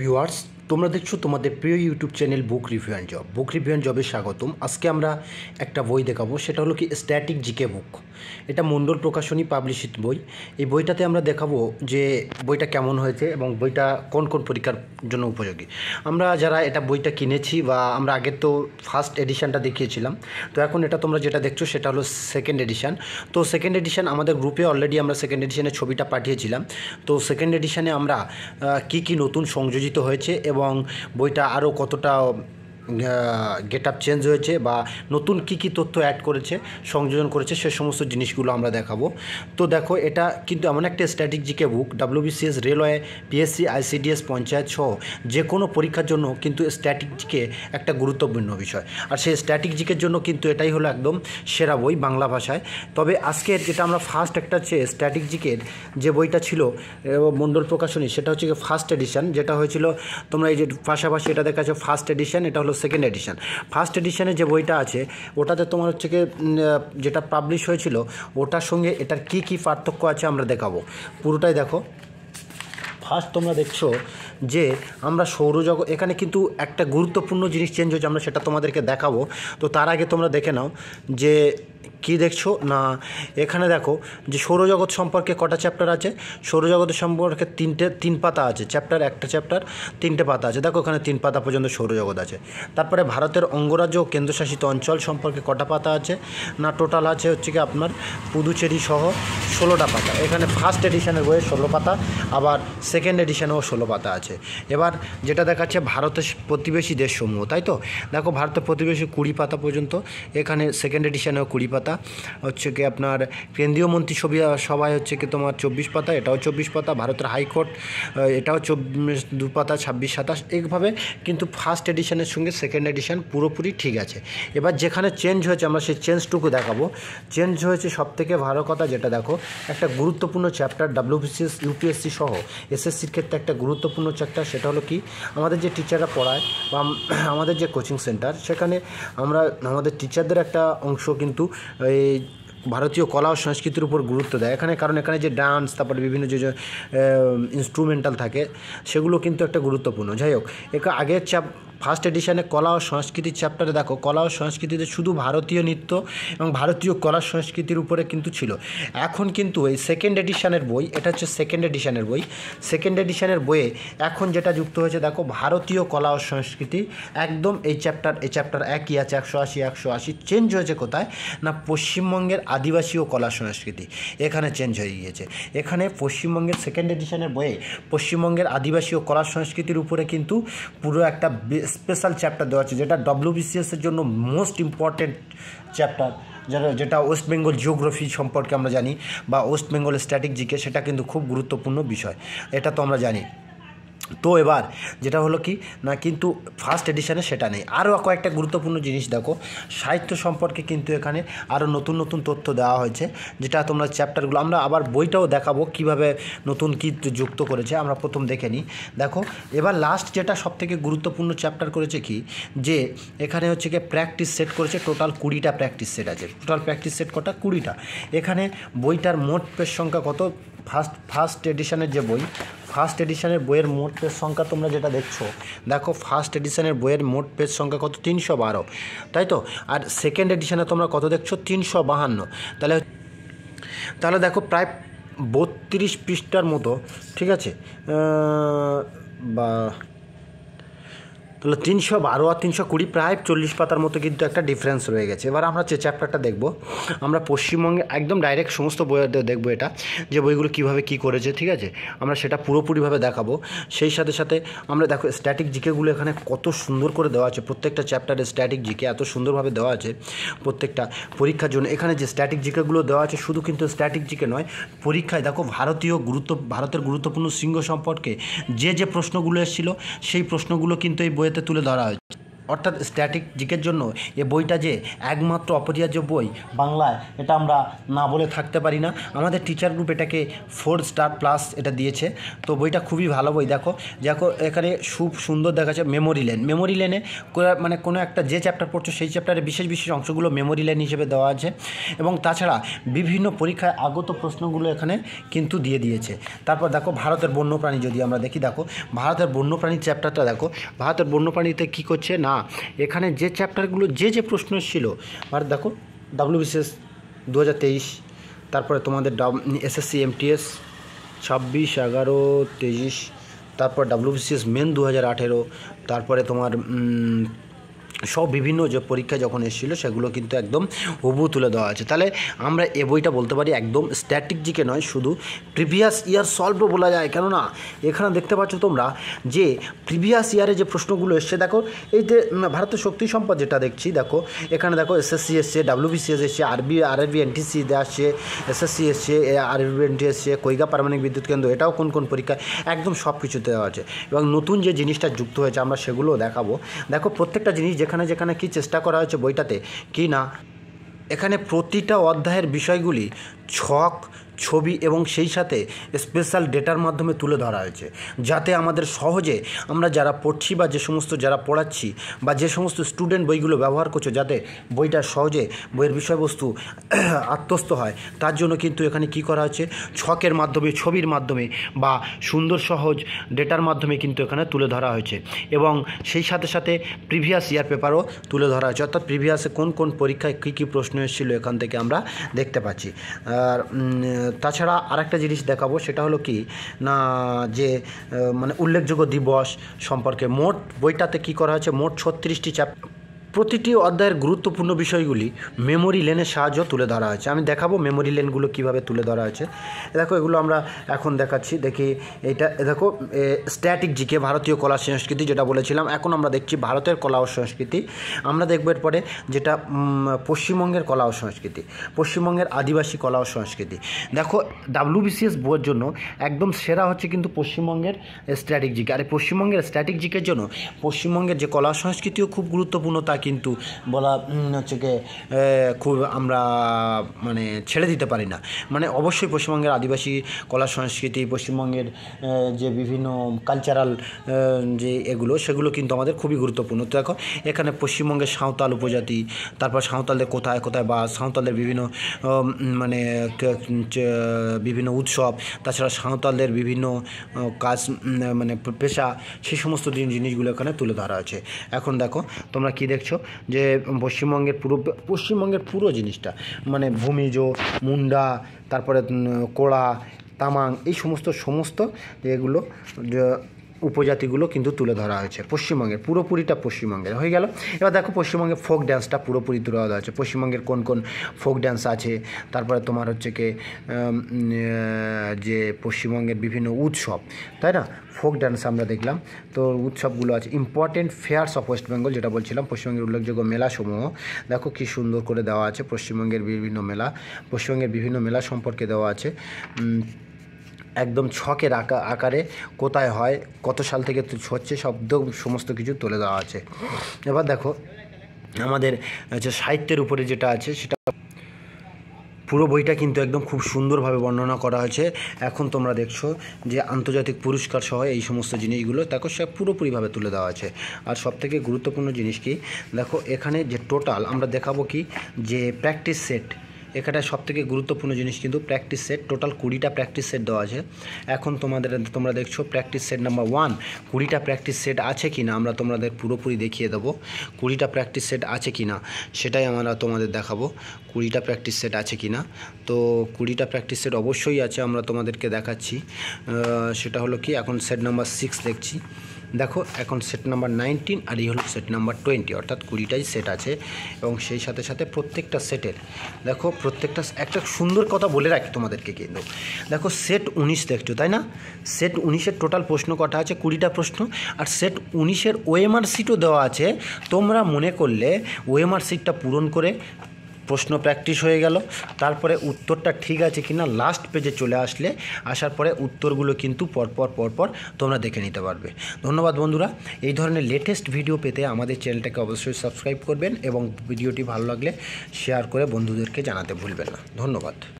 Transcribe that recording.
Viewers, তোমরা দেখছো তোমাদের প্রিয় YouTube channel book review and job. Book review and জবে স্বাগতম। আজকে আমরা একটা বই দেখাবো, সেটা হলো কি স্ট্যাটিক জিকে বুক। এটা মণ্ডল প্রকাশনী পাবলিশিত বই। এই বইটাতে আমরা দেখাবো যে বইটা কেমন হয়েছে এবং বইটা কোন কোন পরীক্ষার জন্য উপযোগী। আমরা যারা এটা বইটা কিনেছি বা আমরা আগে তো ফার্স্ট এডিশানটা দেখিয়েছিলাম, তো এখন এটা তোমরা যেটা দেখছো সেটা হলো সেকেন্ড এডিশান। তো সেকেন্ড এডিশান আমাদের গ্রুপে অলরেডি আমরা সেকেন্ড এডিশানের ছবিটা পাঠিয়েছিলাম। তো সেকেন্ড এডিশানে আমরা কি নতুন সংযোজিত হয়েছে এবং বইটা আরও কতটা গেট আপ চেঞ্জ হয়েছে বা নতুন কি তথ্য অ্যাড করেছে, সংযোজন করেছে, সে সমস্ত জিনিসগুলো আমরা দেখাবো। তো দেখো, এটা কিন্তু এমন একটা স্ট্যাটিক জিকে বুক, WBCS, railway, PSC, ICDS, panchayat সহ যে কোনো পরীক্ষার জন্য কিন্তু স্ট্যাটিক জিকে একটা গুরুত্বপূর্ণ বিষয়। আর সেই স্ট্যাটিক জিকের জন্য কিন্তু এটাই হলো একদম সেরা বই বাংলা ভাষায়। তবে আজকের যেটা আমরা ফার্স্ট একটা হচ্ছে স্ট্যাটিক জিকের যে বইটা ছিল মণ্ডল প্রকাশনী, সেটা হচ্ছে ফার্স্ট এডিশন, যেটা হয়েছিল তোমরা এই যে পাশাপাশি এটা দেখাচ্ছ ফার্স্ট এডিশন, এটা হলো সেকেন্ড এডিশন। ফার্স্ট এডিশনে যে বইটা আছে ওটাতে তোমার হচ্ছে কি যেটা পাবলিশ হয়েছিল ওটার সঙ্গে এটার কি পার্থক্য আছে আমরা দেখাবো। পুরোটাই দেখো। ফার্স্ট তোমরা দেখছো যে আমরা সৌরজগৎ, এখানে কিন্তু একটা গুরুত্বপূর্ণ জিনিস চেঞ্জ হয়েছে, আমরা সেটা তোমাদেরকে দেখাবো। তো তার আগে তোমরা দেখে নাও যে কি দেখছো না, এখানে দেখো যে সৌরজগৎ সম্পর্কে কটা চ্যাপ্টার আছে। সৌরজগতের সম্পর্কে তিন পাতা আছে চ্যাপ্টার, একটা চ্যাপ্টার 3টে পাতা আছে। দেখো এখানে 3 পাতা পর্যন্ত সৌরজগৎ আছে। তারপরে ভারতের অঙ্গরাজ্য ও কেন্দ্রশাসিত অঞ্চল সম্পর্কে কটা পাতা আছে না, টোটাল আছে হচ্ছে কি আপনার পুদুচেরি সহ 16টা পাতা। এখানে ফার্স্ট এডিশনের বইয়ে 16 পাতা, আবার সেকেন্ড এডিশনেও 16 পাতা আছে। এবার যেটা দেখাচ্ছে ভারতের প্রতিবেশী দেশসমূহ, তাই তো দেখো ভারতের প্রতিবেশী 20 পাতা পর্যন্ত। এখানে সেকেন্ড এডিশনেও 20 পাতা হচ্ছে কি আপনার কেন্দ্রীয় মন্ত্রিসভায় হচ্ছে কি তোমার 24 পাতা, এটাও 24 পাতা। ভারতের হাইকোর্ট, এটাও 2 পাতা, 26-27 এইভাবে। কিন্তু ফার্স্ট এডিশনের সঙ্গে সেকেন্ড এডিশন পুরোপুরি ঠিক আছে। এবার যেখানে চেঞ্জ হয়েছে আমরা সেই চেঞ্জটুকু দেখাবো। চেঞ্জ হয়েছে সবথেকে ভালো কথা যেটা দেখো, একটা গুরুত্বপূর্ণ চ্যাপ্টার WBCS, UPSC সহ SSCর ক্ষেত্রে একটা গুরুত্বপূর্ণ চ্যাপ্টার, সেটা হলো কি আমাদের যে টিচাররা পড়ায় বা আমাদের যে কোচিং সেন্টার, সেখানে আমরা আমাদের টিচারদের একটা অংশ কিন্তু এই ভারতীয় কলা ও সংস্কৃতির উপর গুরুত্ব দেয় এখানে। কারণ এখানে যে ডান্স, তারপরে বিভিন্ন যে ইনস্ট্রুমেন্টাল থাকে, সেগুলো কিন্তু একটা গুরুত্বপূর্ণ। যাই হোক, আগের ফার্স্ট এডিশনে কলা ও সংস্কৃতির চ্যাপ্টারে দেখো কলা ও সংস্কৃতিতে শুধু ভারতীয় নৃত্য এবং ভারতীয় কলা সংস্কৃতির উপরে কিন্তু ছিল। এখন কিন্তু এই সেকেন্ড এডিশনের বই, এটা হচ্ছে সেকেন্ড এডিশনের বই। সেকেন্ড এডিশনের বইয়ে এখন যেটা যুক্ত হয়েছে দেখো ভারতীয় কলা ও সংস্কৃতি, একদম এই চ্যাপ্টার একই আছে, 180। চেঞ্জ হয়েছে কোথায় না, পশ্চিমবঙ্গের আদিবাসী ও কলা সংস্কৃতি এখানে চেঞ্জ হয়ে গিয়েছে। এখানে পশ্চিমবঙ্গের সেকেন্ড এডিশনের বইয়ে পশ্চিমবঙ্গের আদিবাসী ও কলা সংস্কৃতির উপরে কিন্তু পুরো একটা স্পেশাল চ্যাপ্টার দেওয়া আছে, যেটা WBCS-এর জন্য মোস্ট ইম্পর্টেন্ট চ্যাপ্টার, যেটা ওয়েস্ট বেঙ্গল জিওগ্রাফি সম্পর্কে আমরা জানি বা ওয়েস্ট বেঙ্গল স্ট্যাটিক জিকে, সেটা কিন্তু খুব গুরুত্বপূর্ণ বিষয়, এটা তো আমরা জানি। তো এবার যেটা হলো কি না, কিন্তু ফার্স্ট এডিশনে সেটা নেই। আরও কয়েকটা গুরুত্বপূর্ণ জিনিস দেখো, সাহিত্য সম্পর্কে কিন্তু এখানে আরও নতুন তথ্য দেওয়া হয়েছে, যেটা তোমরা চ্যাপ্টারগুলো আমরা আবার বইটাও দেখাবো কীভাবে নতুন কী যুক্ত করেছে, আমরা প্রথম দেখে নিই। দেখো এবার লাস্ট যেটা সবথেকে গুরুত্বপূর্ণ চ্যাপ্টার করেছে কি, যে এখানে হচ্ছে কি প্র্যাকটিস সেট করেছে, টোটাল 20টা প্র্যাকটিস সেট আছে। টোটাল প্র্যাকটিস সেট কটা, 20টা। এখানে বইটার মোট পেজ সংখ্যা কত, ফার্স্ট এডিশনের যে বই, ফার্স্ট এডিশনের বইয়ের মোট পেজ সংখ্যা তোমরা যেটা দেখছো, দেখো ফার্স্ট এডিশনের বইয়ের মোট পেজ সংখ্যা কত, 312, তাই তো। আর সেকেন্ড এডিশনে তোমরা কত দেখছো, 352। তাহলে দেখো প্রায় 32 পৃষ্ঠার মতো, ঠিক আছে, বা তাহলে 312 আর 320 প্রায় 40 পাতার মতো কিন্তু একটা ডিফারেন্স রয়ে গেছে। এবার আমরা যে চ্যাপ্টারটা দেখব, আমরা পশ্চিমবঙ্গে একদম ডাইরেক্ট সমস্ত বই দেখবো, এটা যে বইগুলো কীভাবে কী করেছে, ঠিক আছে, আমরা সেটা পুরোপুরিভাবে দেখাবো। সেই সাথে আমরা দেখো স্ট্যাটিক জিকেগুলো এখানে কত সুন্দর করে দেওয়া আছে, প্রত্যেকটা চ্যাপ্টারে স্ট্যাটিক জিকে এত সুন্দরভাবে দেওয়া আছে প্রত্যেকটা পরীক্ষার জন্য। এখানে যে স্ট্যাটিক জিকেগুলো দেওয়া আছে, শুধু কিন্তু স্ট্যাটিক জিকে নয়, পরীক্ষায় দেখো ভারতের গুরুত্বপূর্ণ শৃঙ্গ সম্পর্কে যে প্রশ্নগুলো এসেছিলো, সেই প্রশ্নগুলো কিন্তু এই বইয়েতে তুলে ধরা হয়েছে। অর্থাৎ স্ট্যাটিক জিকের জন্য এ বইটা যে একমাত্র অপরিহার্য বই বাংলায়, এটা আমরা না বলে থাকতে পারি না। আমাদের টিচার গ্রুপ এটাকে 4 স্টার প্লাস এটা দিয়েছে। তো বইটা খুবই ভালো বই। দেখো এখানে খুব সুন্দর দেখা যাচ্ছে মেমোরি লেনে মানে কোনো একটা যে চ্যাপ্টার পড়ছো সেই চ্যাপ্টারে বিশেষ বিশেষ অংশগুলো মেমোরি লেন হিসেবে দেওয়া আছে, এবং তাছাড়া বিভিন্ন পরীক্ষায় আগত প্রশ্নগুলো এখানে কিন্তু দিয়ে দিয়েছে। তারপর দেখো ভারতের বন্যপ্রাণী যদি আমরা দেখি, দেখো ভারতের বন্যপ্রাণীর চ্যাপ্টারটা দেখো, ভারতের বন্যপ্রাণীতে কী করছে না, এখানে যে চ্যাপ্টারগুলো যে প্রশ্ন ছিল, আর দেখো WBCS 2023, তারপরে তোমাদের SSC MTS 26/11/23, তারপর WBCS মেন 2018, তারপরে তোমার সব বিভিন্ন যে পরীক্ষা যখন এসেছিলো সেগুলো কিন্তু একদম হুবহু তুলে দেওয়া আছে। তাহলে আমরা এ বইটা বলতে পারি একদম স্ট্যাটিক জিকে নয়, শুধু প্রিভিয়াস ইয়ার সলভও বলা যায়। কেননা এখানে দেখতে পাচ্ছ তোমরা যে প্রিভিয়াস ইয়ারে যে প্রশ্নগুলো এসছে, দেখো এই যে ভারতের শক্তি সম্পদ যেটা দেখছি, দেখো এখানে দেখো SSC এসছে, WBCS এসছে, RRB NTC আসছে, SSC এসছে, RRB NTC এসছে, কৈগা পারমাণবিক বিদ্যুৎ কেন্দ্র, এটাও কোন কোন পরীক্ষা একদম সব কিছুতে দেওয়া আছে। এবং নতুন যে জিনিসটা যুক্ত হয়েছে আমরা সেগুলোও দেখাবো। দেখো প্রত্যেকটা জিনিস যেখানে কি চেষ্টা করা হয়েছে বইটাতে, কি না এখানে প্রতিটা অধ্যায়ের বিষয়গুলি ছক, ছবি এবং সেই সাথে স্পেশাল ডেটার মাধ্যমে তুলে ধরা হয়েছে, যাতে আমাদের সহজে আমরা যারা পড়ছি বা যে সমস্ত যারা পড়াচ্ছি বা যে সমস্ত স্টুডেন্ট বইগুলো ব্যবহার করছে, যাতে বইটা সহজে বইয়ের বিষয়বস্তু আত্মস্থ হয়, তার জন্য কিন্তু এখানে কি করা হয়েছে, ছকের মাধ্যমে, ছবির মাধ্যমে বা সুন্দর সহজ ডেটার মাধ্যমে কিন্তু এখানে তুলে ধরা হয়েছে। এবং সেই সাথে সাথে প্রিভিয়াস ইয়ার পেপারও তুলে ধরা হয়েছে, অর্থাৎ প্রিভিয়াসে কোন কোন পরীক্ষায় কী কী প্রশ্ন এসেছিলো এখান থেকে আমরা দেখতে পাচ্ছি। আর তাছাড়া আরেকটা জিনিস দেখাবো, সেটা হলো কি না যে মানে উল্লেখযোগ্য দিবস সম্পর্কে মোট বইটাতে কি করা হয়েছে, মোট 36টি চ্যাপ্টার, প্রতিটি অধ্যায়ের গুরুত্বপূর্ণ বিষয়গুলি মেমোরি লেনের সাহায্য তুলে ধরা হয়েছে। আমি দেখাবো মেমোরি লেনগুলো কীভাবে তুলে ধরা হয়েছে। দেখো এগুলো আমরা এখন দেখাচ্ছি, দেখি এইটা দেখো স্ট্যাটিক জিকে ভারতীয় কলা সংস্কৃতি যেটা বলেছিলাম, এখন আমরা দেখছি ভারতের কলা ও সংস্কৃতি। আমরা দেখব এরপরে যেটা পশ্চিমবঙ্গের কলা ও সংস্কৃতি, পশ্চিমবঙ্গের আদিবাসী কলা ও সংস্কৃতি। দেখো WBCS বইয়ের জন্য একদম সেরা হচ্ছে কিন্তু পশ্চিমবঙ্গের স্ট্যাটিক জিকে। আর পশ্চিমবঙ্গের স্ট্যাটিক জিকের জন্য পশ্চিমবঙ্গের যে কলা সংস্কৃতিও খুব গুরুত্বপূর্ণ, তা কিন্তু বলা হচ্ছে কি খুব আমরা মানে ছেড়ে দিতে পারি না। মানে অবশ্যই পশ্চিমবঙ্গের আদিবাসী কলা সংস্কৃতি, পশ্চিমবঙ্গের যে বিভিন্ন কালচারাল যে সেগুলো কিন্তু আমাদের খুবই গুরুত্বপূর্ণ। তো দেখো এখানে পশ্চিমবঙ্গের সাঁওতাল উপজাতি, তারপর সাঁওতালদের কোথায় কোথায় বা সাঁওতালদের বিভিন্ন মানে বিভিন্ন উৎসব, তাছাড়া সাঁওতালদের বিভিন্ন কাজ মানে পেশা, সেই সমস্ত জিনিসগুলো এখানে তুলে ধরা আছে। এখন দেখো তোমরা কি দেখছো যে পশ্চিমবঙ্গের পুরো জিনিসটা মানে ভূমিজ, মুন্ডা, তারপরে কোড়া, তামাং, এই সমস্ত এগুলো উপজাতিগুলো কিন্তু তুলে ধরা হয়েছে পশ্চিমবঙ্গের, পুরোপুরিটা পশ্চিমবঙ্গের হয়ে গেল। এবার দেখো পশ্চিমবঙ্গের ফোক ড্যান্সটা পুরোপুরি তুলে ধরা হয়েছে, পশ্চিমবঙ্গের কোন কোন ফোক ড্যান্স আছে, তারপরে তোমার হচ্ছে কি যে পশ্চিমবঙ্গের বিভিন্ন উৎসব, তাই না, ফোক ড্যান্স আমরা দেখলাম। তো উৎসবগুলো আছে, important fairs of West Bengal যেটা বলছিলাম, পশ্চিমবঙ্গের উল্লেখযোগ্য মেলাসমূহ দেখো কী সুন্দর করে দেওয়া আছে, পশ্চিমবঙ্গের বিভিন্ন মেলা সম্পর্কে দেওয়া আছে, একদম ছকের আকারে কোথায় হয়, কত সাল থেকে হচ্ছে, সমস্ত কিছু তুলে দেওয়া আছে। এবার দেখো আমাদের যে সাহিত্যের উপরে যেটা আছে সেটা পুরো বইটা কিন্তু একদম খুব সুন্দরভাবে বর্ণনা করা হয়েছে। এখন তোমরা দেখছো যে আন্তর্জাতিক পুরস্কার সহ এই সমস্ত জিনিসগুলো দেখো সব পুরোপুরিভাবে তুলে দেওয়া আছে। আর সবথেকে গুরুত্বপূর্ণ জিনিস কি দেখো, এখানে যে টোটাল আমরা দেখাবো কি যে প্র্যাকটিস সেট, এখানে সবথেকে গুরুত্বপূর্ণ জিনিস কিন্তু প্র্যাকটিস সেট, টোটাল 20টা প্র্যাকটিস সেট দেওয়া আছে। এখন তোমরা দেখছো প্র্যাকটিস সেট নাম্বার 1, 20টা প্র্যাকটিস সেট আছে কি না আমরা তোমাদের পুরোপুরি দেখিয়ে দেবো। 20টা প্র্যাকটিস সেট আছে কি না সেটাই আমরা তোমাদের দেখাবো, 20টা প্র্যাকটিস সেট আছে কি না। তো 20টা প্র্যাকটিস সেট অবশ্যই আছে, আমরা তোমাদেরকে দেখাচ্ছি। সেটা হলো কি, এখন সেট নাম্বার 6 দেখছি, দেখো এখন সেট নাম্বার 19 আর এই হলো সেট নাম্বার 20, অর্থাৎ 20টাই সেট আছে। এবং সেই সাথে সাথে প্রত্যেকটা সেটের দেখো প্রত্যেকটা একটা সুন্দর কথা বলে রাখি তোমাদেরকে, কিন্তু দেখো সেট 19 দেখছো তাই না, সেট 19-এর টোটাল প্রশ্ন কটা আছে, 20টা প্রশ্ন। আর সেট 19-এর ওএমআর শিটও দেওয়া আছে, তোমরা মনে করলে ওএমআর শিটটা পূরণ করে প্রশ্ন প্র্যাকটিস হয়ে গেল। তারপরে উত্তরটা ঠিক আছে কিনা লাস্ট পেজে চলে আসার পরে উত্তরগুলো কিন্তু পরপর তোমরা দেখে নিতে পারবে। ধন্যবাদ বন্ধুরা। এই ধরনের লেটেস্ট ভিডিও পেতে আমাদের চ্যানেলটাকে অবশ্যই সাবস্ক্রাইব করবেন এবং ভিডিওটি ভালো লাগলে শেয়ার করে বন্ধুদেরকে জানাতে ভুলবেন না। ধন্যবাদ।